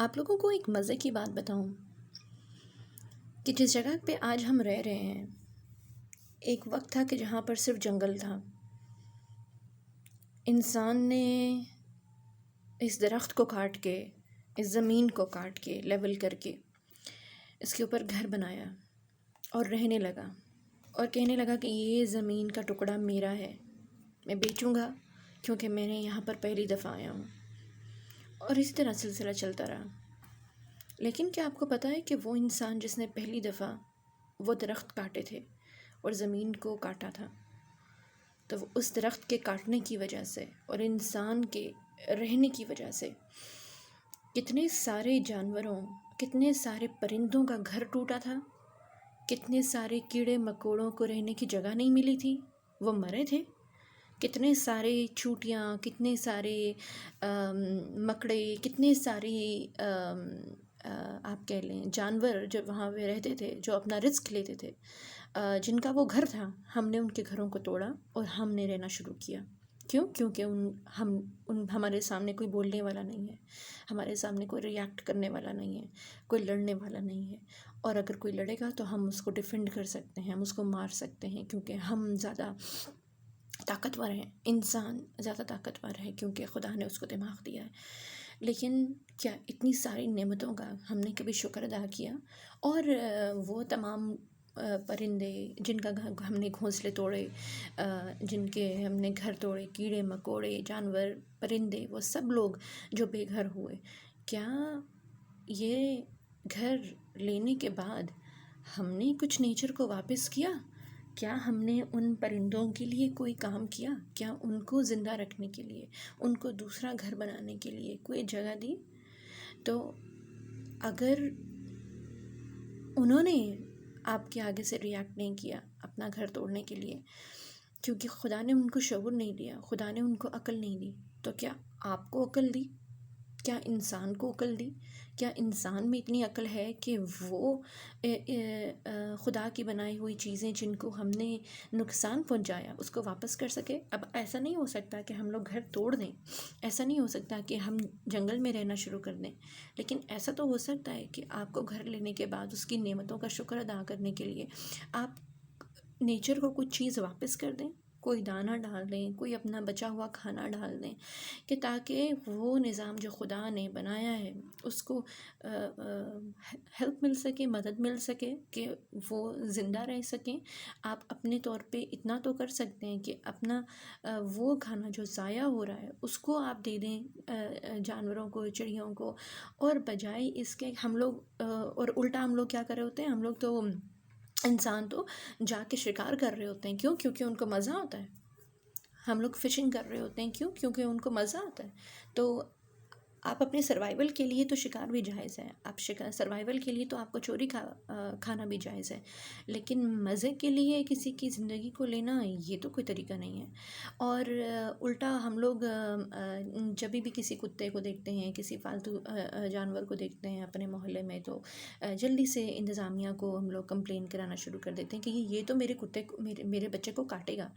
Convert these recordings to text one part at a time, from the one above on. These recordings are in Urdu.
آپ لوگوں کو ایک مزے کی بات بتاؤں کہ جس جگہ پہ آج ہم رہ رہے ہیں، ایک وقت تھا کہ جہاں پر صرف جنگل تھا۔ انسان نے اس درخت کو کاٹ کے، اس زمین کو کاٹ کے، لیول کر کے اس کے اوپر گھر بنایا اور رہنے لگا، اور کہنے لگا کہ یہ زمین کا ٹکڑا میرا ہے، میں بیچوں گا کیونکہ میں نے یہاں پر پہلی دفعہ آیا ہوں۔ اور اسی طرح سلسلہ چلتا رہا۔ لیکن کیا آپ کو پتہ ہے کہ وہ انسان جس نے پہلی دفعہ وہ درخت کاٹے تھے اور زمین کو کاٹا تھا، تو وہ اس درخت کے کاٹنے کی وجہ سے اور انسان کے رہنے کی وجہ سے کتنے سارے جانوروں، کتنے سارے پرندوں کا گھر ٹوٹا تھا، کتنے سارے کیڑے مکوڑوں کو رہنے کی جگہ نہیں ملی تھی، وہ مرے تھے۔ کتنے سارے چوٹیاں، کتنے سارے مکڑے، کتنے سارے آپ کہہ لیں جانور جو وہاں پہ رہتے تھے، جو اپنا رزق لیتے تھے، جن کا وہ گھر تھا، ہم نے ان کے گھروں کو توڑا اور ہم نے رہنا شروع کیا۔ کیوں؟ کیونکہ ہمارے سامنے کوئی بولنے والا نہیں ہے، ہمارے سامنے کوئی ریاکٹ کرنے والا نہیں ہے، کوئی لڑنے والا نہیں ہے، اور اگر کوئی لڑے گا تو ہم اس کو ڈیفینڈ کر سکتے ہیں، ہم اس کو مار سکتے ہیں، کیونکہ ہم زیادہ طاقتور ہیں، انسان زیادہ طاقتور ہے کیونکہ خدا نے اس کو دماغ دیا ہے۔ لیکن کیا اتنی ساری نعمتوں کا ہم نے کبھی شکر ادا کیا؟ اور وہ تمام پرندے جن کا ہم نے گھونسلے توڑے، جن کے ہم نے گھر توڑے، کیڑے مکوڑے، جانور، پرندے، وہ سب لوگ جو بے گھر ہوئے، کیا یہ گھر لینے کے بعد ہم نے کچھ نیچر کو واپس کیا؟ کیا ہم نے ان پرندوں کے لیے کوئی کام کیا؟ کیا ان کو زندہ رکھنے کے لیے، ان کو دوسرا گھر بنانے کے لیے کوئی جگہ دی؟ تو اگر انہوں نے آپ کے آگے سے ریاکٹ نہیں کیا اپنا گھر توڑنے کے لیے، کیونکہ خدا نے ان کو شعور نہیں دیا، خدا نے ان کو عقل نہیں دی، تو کیا آپ کو عقل دی؟ کیا انسان کو عقل دی؟ کیا انسان میں اتنی عقل ہے کہ وہ خدا کی بنائی ہوئی چیزیں جن کو ہم نے نقصان پہنچایا اس کو واپس کر سکے؟ اب ایسا نہیں ہو سکتا کہ ہم لوگ گھر توڑ دیں، ایسا نہیں ہو سکتا کہ ہم جنگل میں رہنا شروع کر دیں، لیکن ایسا تو ہو سکتا ہے کہ آپ کو گھر لینے کے بعد اس کی نعمتوں کا شکر ادا کرنے کے لیے آپ نیچر کو کچھ چیز واپس کر دیں، کوئی دانہ ڈال دیں، کوئی اپنا بچا ہوا کھانا ڈال دیں، کہ تاکہ وہ نظام جو خدا نے بنایا ہے اس کو ہیلپ مل سکے، مدد مل سکے کہ وہ زندہ رہ سکیں۔ آپ اپنے طور پہ اتنا تو کر سکتے ہیں کہ اپنا وہ کھانا جو ضائع ہو رہا ہے اس کو آپ دے دیں جانوروں کو، چڑیوں کو، اور بجائے اس کے ہم لوگ اور الٹا ہم لوگ کیا کر رہے ہوتے ہیں، ہم لوگ تو انسان تو جا کے شکار کر رہے ہوتے ہیں۔ کیوں؟ کیونکہ ان کو مزہ آتا ہے۔ ہم لوگ فشنگ کر رہے ہوتے ہیں، کیوں؟ کیونکہ ان کو مزہ آتا ہے۔ تو آپ اپنے سروائیول کے لیے تو شکار بھی جائز ہے، آپ سروائیول کے لیے تو آپ کو چوری کھانا بھی جائز ہے، لیکن مزے کے لیے کسی کی زندگی کو لینا یہ تو کوئی طریقہ نہیں ہے۔ اور الٹا ہم لوگ جب بھی کسی کتے کو دیکھتے ہیں، کسی فالتو جانور کو دیکھتے ہیں اپنے محلے میں، تو جلدی سے انتظامیہ کو ہم لوگ کمپلین کرانا شروع کر دیتے ہیں کہ یہ تو میرے کتے کو، میرے بچے کو کاٹے گا۔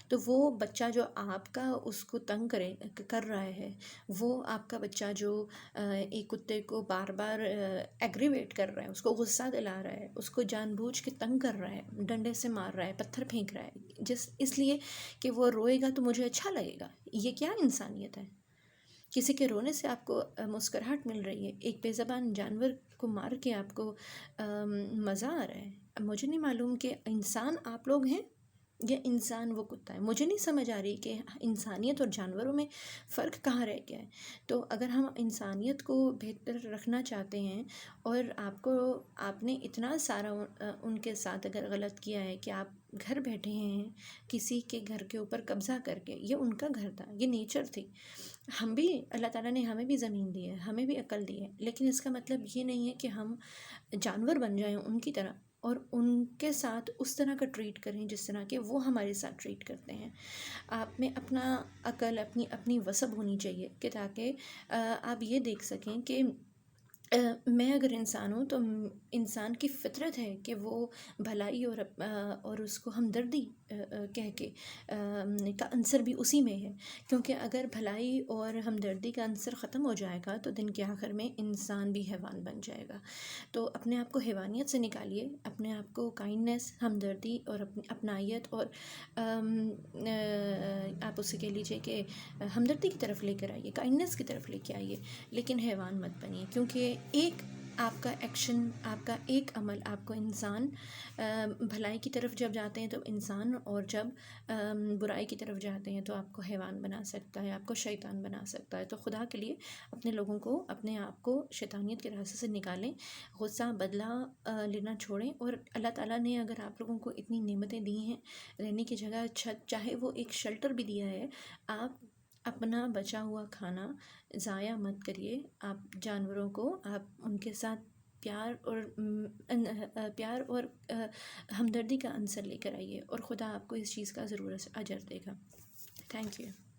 تو وہ بچہ جو آپ کا اس کو تنگ کر رہا ہے، وہ آپ کا بچہ جو ایک کتے کو بار بار ایگریویٹ کر رہا ہے، اس کو غصہ دلا رہا ہے، اس کو جان بوجھ کے تنگ کر رہا ہے، ڈنڈے سے مار رہا ہے، پتھر پھینک رہا ہے، اس لیے کہ وہ روئے گا تو مجھے اچھا لگے گا، یہ کیا انسانیت ہے؟ کسی کے رونے سے آپ کو مسکراہٹ مل رہی ہے، ایک بے زبان جانور کو مار کے آپ کو مزہ آ رہا ہے۔ اب مجھے نہیں معلوم کہ انسان آپ لوگ ہیں یا انسان وہ کتا ہے، مجھے نہیں سمجھ آ رہی کہ انسانیت اور جانوروں میں فرق کہاں رہ گیا ہے۔ تو اگر ہم انسانیت کو بہتر رکھنا چاہتے ہیں، اور آپ نے اتنا سارا ان کے ساتھ اگر غلط کیا ہے کہ آپ گھر بیٹھے ہیں کسی کے گھر کے اوپر قبضہ کر کے، یہ ان کا گھر تھا، یہ نیچر تھی، ہم بھی اللہ تعالیٰ نے ہمیں بھی زمین دی ہے، ہمیں بھی عقل دی ہے، لیکن اس کا مطلب یہ نہیں ہے کہ ہم جانور بن جائیں ان کی طرح اور ان کے ساتھ اس طرح کا ٹریٹ کریں جس طرح کہ وہ ہمارے ساتھ ٹریٹ کرتے ہیں۔ آپ میں اپنا عقل، اپنی وثب ہونی چاہیے کہ تاکہ آپ یہ دیکھ سکیں کہ میں اگر انسان ہوں تو انسان کی فطرت ہے کہ وہ بھلائی اور اس کو ہمدردی کہہ کے کا عنصر بھی اسی میں ہے، کیونکہ اگر بھلائی اور ہمدردی کا عنصر ختم ہو جائے گا تو دن کے آخر میں انسان بھی حیوان بن جائے گا۔ تو اپنے آپ کو حیوانیت سے نکالیے، اپنے آپ کو کائنڈنیس، ہمدردی اور اپنائیت اور آپ اسے کہہ لیجیے کہ ہمدردی کی طرف لے کر آئیے، کائنڈنیس کی طرف لے کے آئیے، لیکن حیوان مت بنیے، کیونکہ ایک آپ کا ایکشن، آپ کا ایک عمل آپ کو انسان بھلائی کی طرف جب جاتے ہیں تو انسان، اور جب برائی کی طرف جاتے ہیں تو آپ کو حیوان بنا سکتا ہے، آپ کو شیطان بنا سکتا ہے۔ تو خدا کے لیے اپنے لوگوں کو، اپنے آپ کو شیطانیت کے راستے سے نکالیں، غصہ بدلہ لینا چھوڑیں، اور اللہ تعالیٰ نے اگر آپ لوگوں کو اتنی نعمتیں دی ہیں، رہنے کی جگہ، چھت، چاہے وہ ایک شیلٹر بھی دیا ہے، آپ اپنا بچا ہوا کھانا ضائع مت کریے۔ آپ جانوروں کو، آپ ان کے ساتھ پیار اور ہمدردی کا عنصر لے کر آئیے، اور خدا آپ کو اس چیز کا ضرور اجر دے گا۔ Thank you.